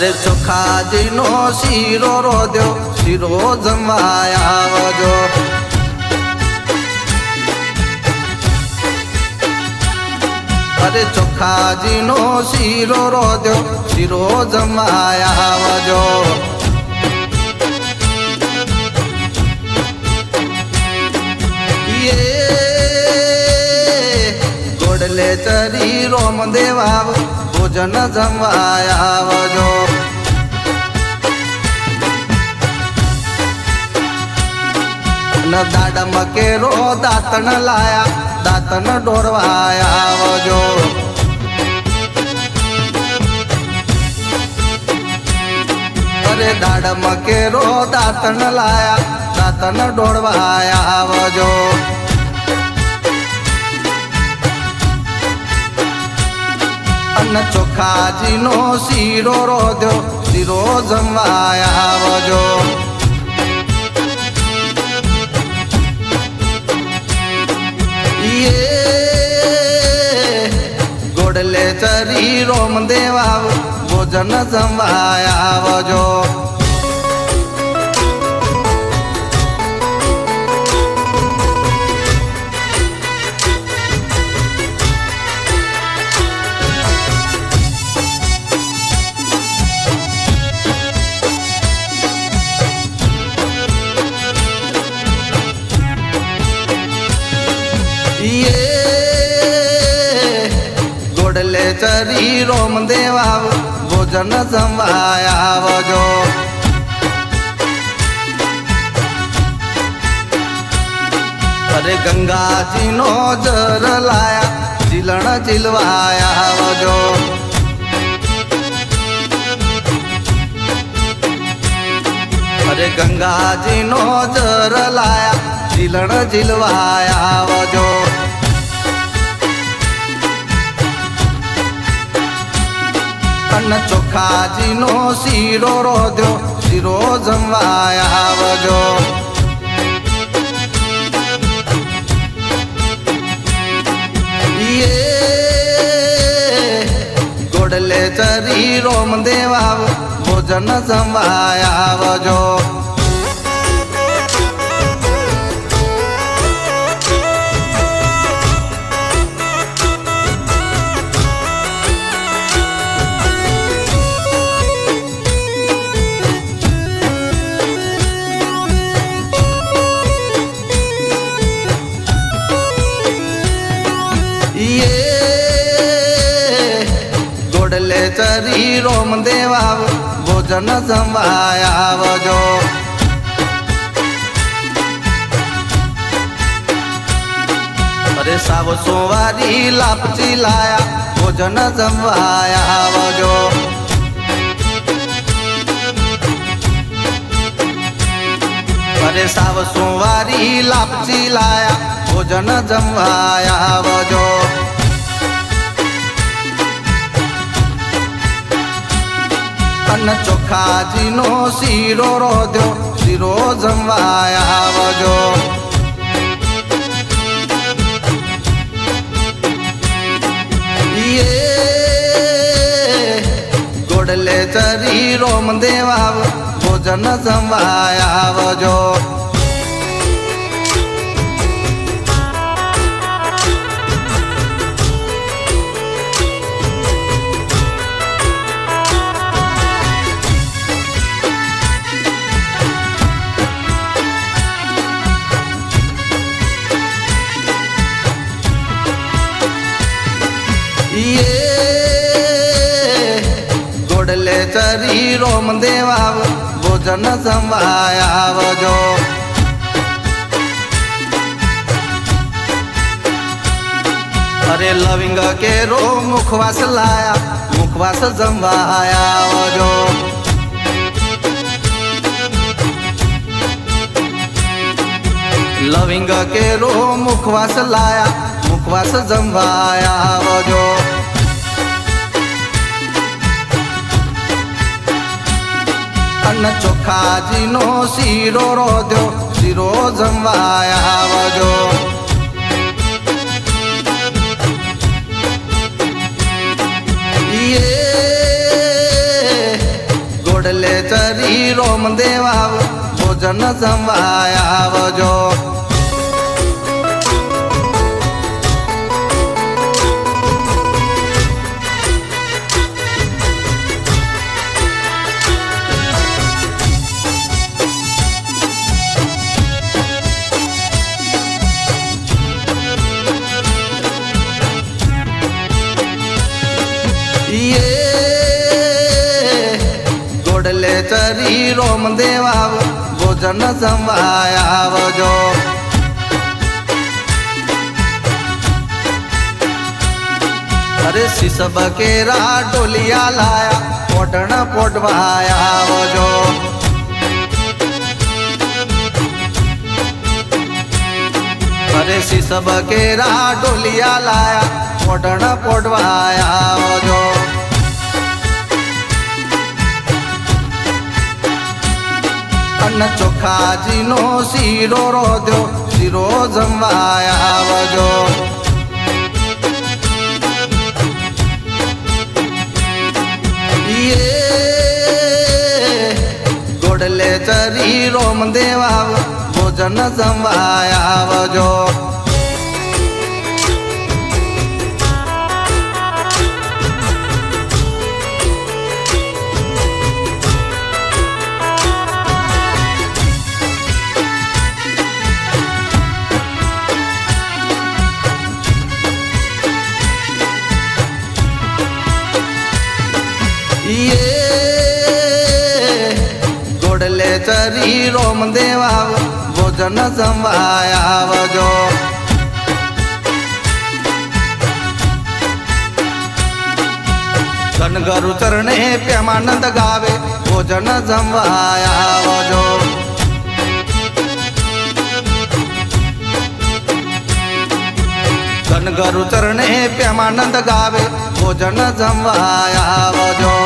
અરે ચોખાજીનો શીરો રોધ્યો, શીરો જમવા આવજો. અરે ચોખાજીનો શીરો રોધ્યો, શીરો જમવા આવજો. ગોડલે ચરી રોમ દેવા ભોજન જમવા આવજો. દાડમ કેરો દાંતણ લાયા, દાંતણ ડોરવા આવજો. અરે દાડમ કેરો દાંતણ લાયા, દાંતણ ડોરવા આવજો. અને ચોખાજીનો શીરો રોધ્યો, શીરો જમવા આવજો. ગોડલે ચરી રોમ દેવા ભોજન જમવા આવજો. ગોડલે ચરી રોમ દેવા ભોજન જમવા આવજો. અરે ગંગાજીનો જર લાયા, જીલણ જીલવા આવજો. અરે ગંગાજીનો જર લાયા, જીલણ જીલવા આવજો. અને ચોખાજીનો શીરો રોધ્યો, શીરો જમવા આવજો. ગોડલે ચરી રોમ દેવા ભોજન જમવા આવજો. ગોડલે ચરી રોમ દેવા ભોજન જમવા આવજો. અરે સાવ સોવારી લાપચી લાયા, ભોજન જમવા આવજો. અરે સાવ સોવારી લાપચી લાયા, ભોજન જમવા આવજો. અને ચોખાજીનો શીરો રોધ્યો, શીરો જમવા આવજો. ગોડલે ચરી રોમ દેવા ભોજન જમવા આવજો. ગોડલે ચરી રોમ દેવા ભોજન જમવા આવજો. અરે લવિંગ કેરો મુખવાસ લાયા, મુખવાસ જમવા આવજો. લવિંગ કેરો મુખવાસ લાયા, મુખવાસ જમવા આવજો. અને ચોખાજીનો શીરો રોધ્યો, શીરો જમવા આવજો. ગોડલે ચરી રોમ દેવા ભોજન જમવાય આવજો. ગોડલે ચરી રોમ દેવા ભોજન જમવાય આવજો. અરે શીશ બકેરા ડોલિયા લાયા પોટણ પોટવાય આવજો. અરે શીશ બકેરા ડોલિયા લાયા પોટણ પોટવાય આવજો. અન્ન ચોખાજીનો શીરો રોધ્યો શીરો જમવાય આવજો. ગોડલે ચરી રોમ દેવા ભોજન જમવાય આવજો. ગોડલે ચરી રોમ દેવા ભોજન જમવાય આવજો. ધનગરુ ચરણે પ્રેમાનંદ ગાવે ભોજન જમવાય આવજો. ધનગરુ ચરણે પ્રેમાનંદ ગાવે ભોજન જમવાય આવજો.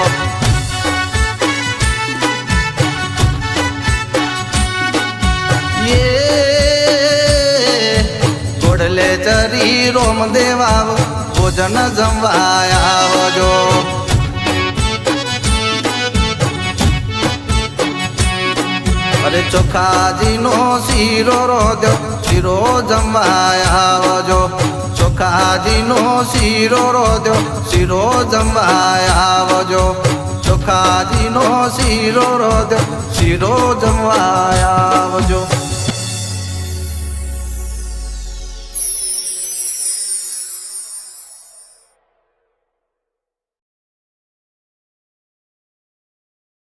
ગોડલે ચરી રોમ દેવા ભોજન જમવાય આવજો. અરે ચોખાજીનો શીરો રોધ્યો શીરો જમવાય આવજો. ચોખાજીનો શીરો રોધ્યો શીરો જમવાય આવજો. ચોખાજીનો શીરો રોધ્યો શીરો જમવાય આવજો.